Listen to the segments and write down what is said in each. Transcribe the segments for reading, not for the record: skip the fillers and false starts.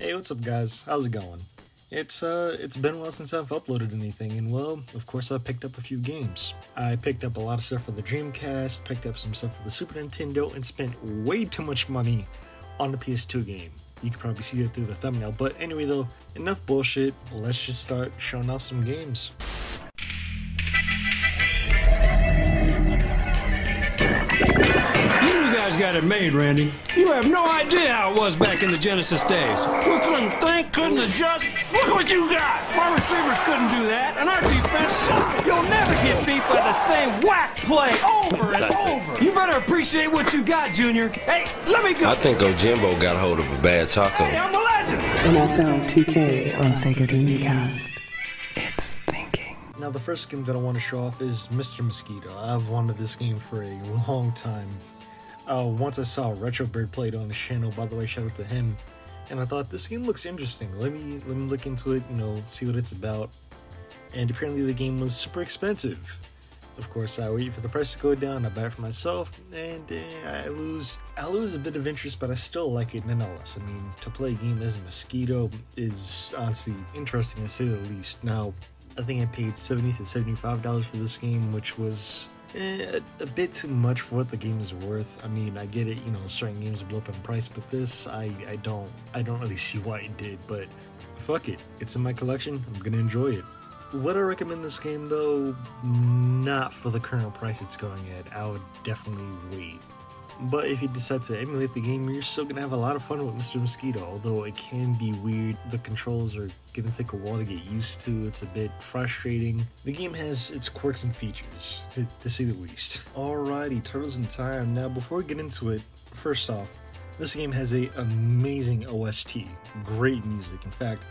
Hey, what's up guys? How's it going? It's been a while since I've uploaded anything, and well, of course I picked up a few games. I picked up a lot of stuff for the Dreamcast, picked up some stuff for the Super Nintendo, and spent way too much money on the PS2 game. You can probably see that through the thumbnail, but anyway though, enough bullshit, let's just start showing off some games. Got it made, Randy. You have no idea how it was back in the Genesis days. We couldn't think, couldn't adjust. Look what you got! My receivers couldn't do that, and our defense sucked. You'll never get beat by the same whack play over and over. You better appreciate what you got, Junior. Hey, let me go. I think Ojimbo got hold of a bad taco. Hey, I'm a legend. NFL 2K on Sega Dreamcast. It's thinking. Now the first game that I want to show off is Mr. Mosquito. I've wanted this game for a long time. Once I saw Retrobird play it on his channel, by the way, shout out to him, and I thought this game looks interesting. Let me look into it, see what it's about. And apparently the game was super expensive. Of course, I wait for the price to go down, I buy it for myself, and I lose a bit of interest, but I still like it nonetheless. I mean, to play a game as a mosquito is honestly interesting to say the least. Now, I think I paid $70 to $75 for this game, which was a bit too much for what the game is worth. I mean, I get it, certain games blow up in price, but this, I don't really see why it did, but fuck it. It's in my collection, I'm gonna enjoy it. Would I recommend this game though? Not for the current price it's going at. I would definitely wait. But if you decide to emulate the game, you're still gonna have a lot of fun with Mr. Mosquito, although it can be weird. The controls are gonna take a while to get used to. It's a bit frustrating. The game has its quirks and features, to say the least. Alrighty, Turtles in Time. Now, before we get into it, first off, this game has an amazing OST. Great music. In fact,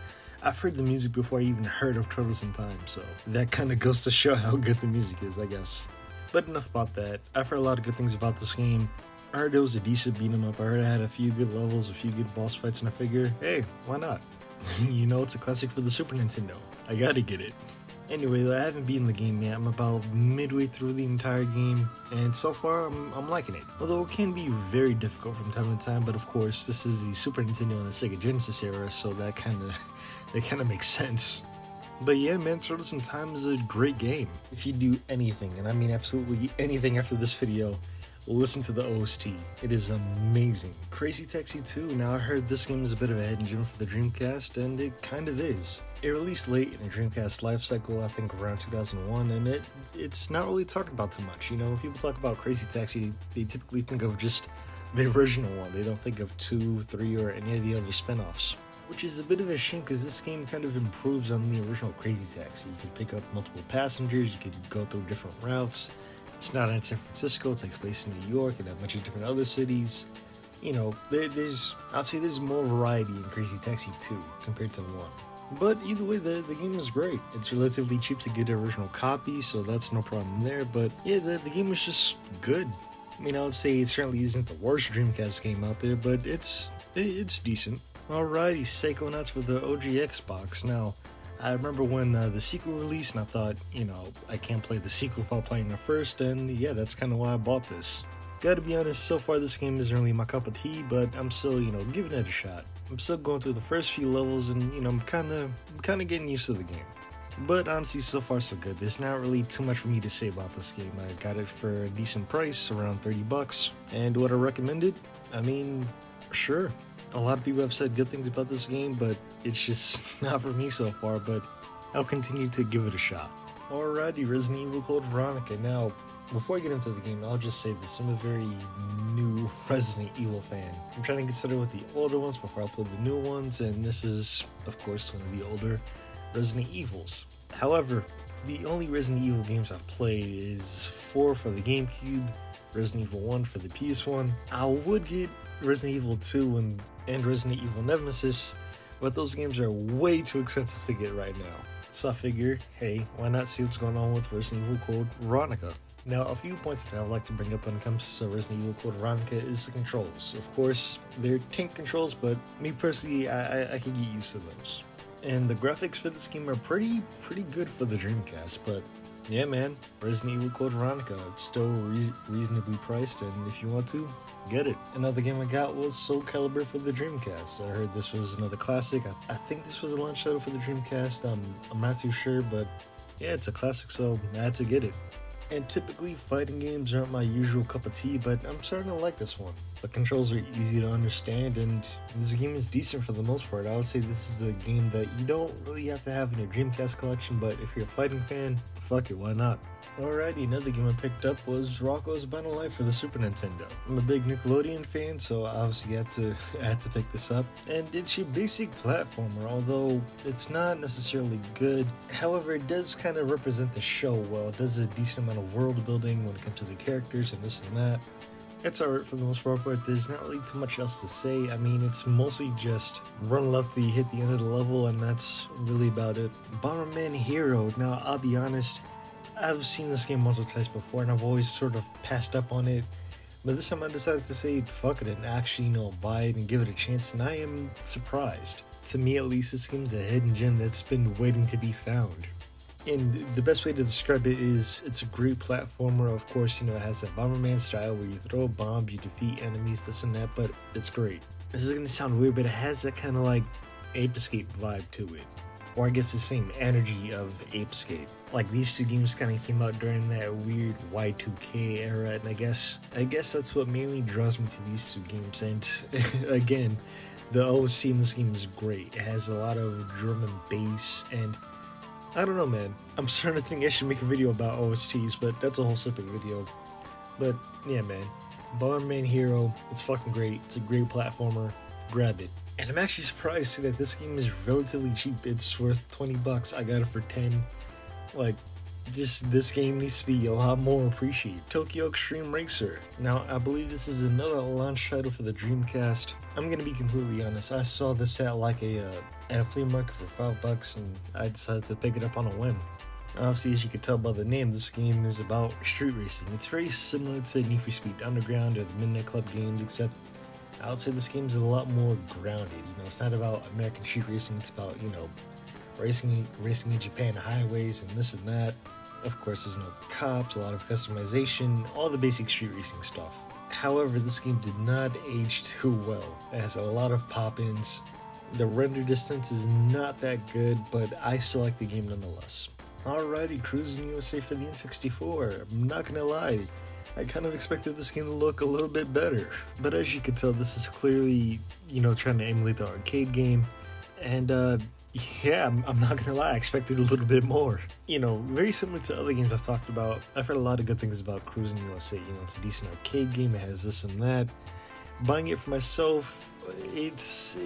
I've heard the music before I even heard of Turtles in Time, so that kind of goes to show how good the music is, I guess. But enough about that. I've heard a lot of good things about this game. I heard it was a decent beat 'em up. I heard it had a few good levels, a few good boss fights, and I figure, hey, why not? It's a classic for the Super Nintendo. I gotta get it. Anyway, I haven't beaten the game yet. I'm about midway through the entire game, and so far I'm liking it. Although it can be very difficult from time to time, but of course this is the Super Nintendo and the Sega Genesis era, so that kind of makes sense. But yeah, man, Turtles in Time is a great game. If you do anything, and I mean absolutely anything after this video, listen to the OST. It is amazing. Crazy Taxi 2. Now, I heard this game is a bit of a hidden gem for the Dreamcast, and it kind of is. It released late in the Dreamcast life cycle, I think around 2001, and it's not really talked about too much. When people talk about Crazy Taxi, they typically think of just the original one. They don't think of 2, 3, or any of the other spin-offs. Which is a bit of a shame because this game kind of improves on the original Crazy Taxi. You can pick up multiple passengers, you can go through different routes. It's not in San Francisco, it takes place in New York and a bunch of different other cities. I'd say there's more variety in Crazy Taxi 2 compared to 1. But either way, the game is great. It's relatively cheap to get an original copy, so that's no problem there. But yeah, the game was just good. I mean, I would say it certainly isn't the worst Dreamcast game out there, but it's decent. Alrighty, Psychonauts for the OG Xbox. Now, I remember when the sequel released, and I thought, I can't play the sequel without playing the first, and yeah, that's kind of why I bought this. Gotta be honest, so far this game isn't really my cup of tea, but I'm still, giving it a shot. I'm still going through the first few levels, and, I'm kind of getting used to the game. But honestly, so far so good. There's not really too much for me to say about this game. I got it for a decent price, around $30, and would I recommend it? I mean, sure. A lot of people have said good things about this game, but it's just not for me so far, but I'll continue to give it a shot. Alrighty, Resident Evil Code Veronica. Now, before I get into the game, I'll just say this. I'm a very new Resident Evil fan. I'm trying to get started with the older ones before I play the new ones, and this is, of course, one of the older Resident Evils. However, the only Resident Evil games I've played is 4 for the GameCube, Resident Evil 1 for the PS1. I would get Resident Evil 2 and Resident Evil Nemesis, but those games are way too expensive to get right now. So I figure, hey, why not see what's going on with Resident Evil Code Veronica? Now, a few points that I would like to bring up when it comes to Resident Evil Code Veronica is the controls. Of course, they're tank controls, but me personally, I can get used to those. And the graphics for this game are pretty good for the Dreamcast, but Yeah, man, Resident Evil Code Veronica. It's still reasonably priced, and if you want to, get it. Another game I got was Soul Calibur for the Dreamcast. I heard this was another classic. I think this was a launch title for the Dreamcast. I'm not too sure, but yeah, it's a classic, so I had to get it. And typically, fighting games aren't my usual cup of tea, but I'm starting to like this one. The controls are easy to understand, and this game is decent for the most part. I would say this is a game that you don't really have to have in your Dreamcast collection, but if you're a fighting fan, fuck it, why not? Alrighty, another game I picked up was Rocco's Battle Life for the Super Nintendo. I'm a big Nickelodeon fan, so I obviously had to pick this up. And it's your basic platformer, although it's not necessarily good. However, it does kind of represent the show well. It does a decent amount of world building when it comes to the characters and this and that. It's alright for the most part, but there's not really too much else to say. I mean, it's mostly just run left till you hit the end of the level, and that's really about it. Bomberman Hero. Now, I'll be honest, I've seen this game once or twice before, and I've always sort of passed up on it. But this time I decided to say fuck it and actually, buy it and give it a chance, and I am surprised. To me, at least, this game's a hidden gem that's been waiting to be found. And the best way to describe it is it's a great platformer. Of course, it has that Bomberman style where you throw a bomb, you defeat enemies, this and that, but it's great. This is gonna sound weird, but it has that kind of like Ape Escape vibe to it. Or I guess the same energy of Ape Escape. Like, these two games kind of came out during that weird Y2K era, and I guess that's what mainly draws me to these two games. And again, the OST in this game is great. It has a lot of drum and bass, and I don't know, man. I'm starting to think I should make a video about OSTs, but that's a whole separate video. But yeah, man, Bomberman Hero, it's fucking great. It's a great platformer. Grab it. And I'm actually surprised to see that this game is relatively cheap. It's worth 20 bucks. I got it for 10. Like, this game needs to be a lot more appreciated. Tokyo Extreme Racer. Now, I believe this is another launch title for the Dreamcast. I'm gonna be completely honest. I saw this at a flea market for 5 bucks, and I decided to pick it up on a whim. Obviously, as you can tell by the name, this game is about street racing. It's very similar to Need for Speed Underground or the Midnight Club games, except I would say this game is a lot more grounded. It's not about American street racing. It's about, racing in Japan highways and this and that. Of course, there's no cops, a lot of customization, all the basic street racing stuff. However, this game did not age too well. It has a lot of pop-ins. The render distance is not that good, but I still like the game nonetheless. Alrighty, Cruising USA for the N64. I'm not gonna lie, I kind of expected this game to look a little bit better. But as you can tell, this is clearly, trying to emulate the arcade game. And, yeah, I'm not gonna lie, I expected a little bit more. Very similar to other games I've talked about. I've heard a lot of good things about Cruising USA. It's a decent arcade game, it has this and that. Buying it for myself, it's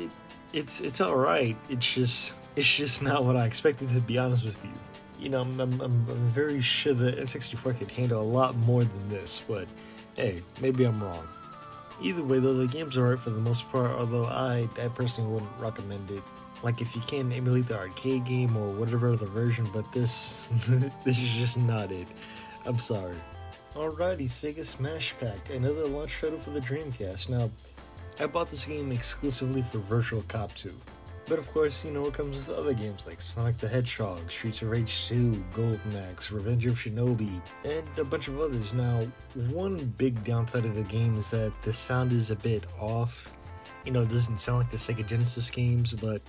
alright. It's just not what I expected, to be honest with you. I'm very sure the N64 could handle a lot more than this, but hey, maybe I'm wrong. Either way though, the game's alright for the most part, although I personally wouldn't recommend it. Like, if you can emulate the arcade game or whatever other version, but this is just not it. I'm sorry. Alrighty, Sega Smash Pack, another launch title for the Dreamcast. Now, I bought this game exclusively for Virtual Cop 2. But of course, it comes with other games like Sonic the Hedgehog, Streets of Rage 2, Golden Axe, Revenge of Shinobi, and a bunch of others. Now, one big downside of the game is that the sound is a bit off. It doesn't sound like the Sega Genesis games, but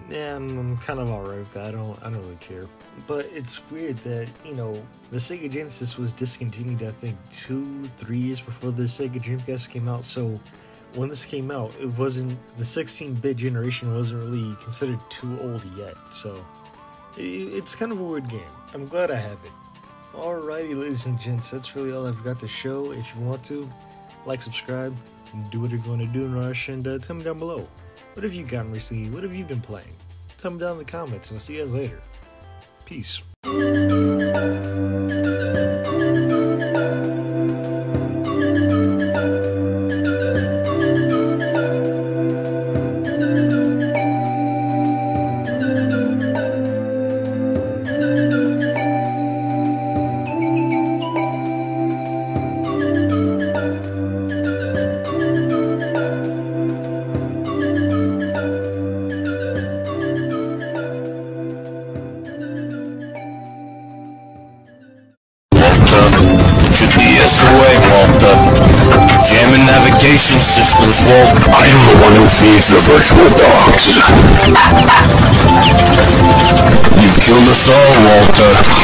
yeah, I'm kind of alright with that. I don't really care. But it's weird that, the Sega Genesis was discontinued, I think, 2-3 years before the Sega Dreamcast came out, so when this came out, it wasn't, the 16-bit generation wasn't really considered too old yet, so it's kind of a weird game. I'm glad I have it. Alrighty, ladies and gents, that's really all I've got to show. If you want to, like, subscribe, and do what you're going to do in a rush, and tell me down below. What have you gotten recently? What have you been playing? Tell me down in the comments, and I'll see you guys later. Peace. Seize the virtual dogs. You've killed us all, Walter.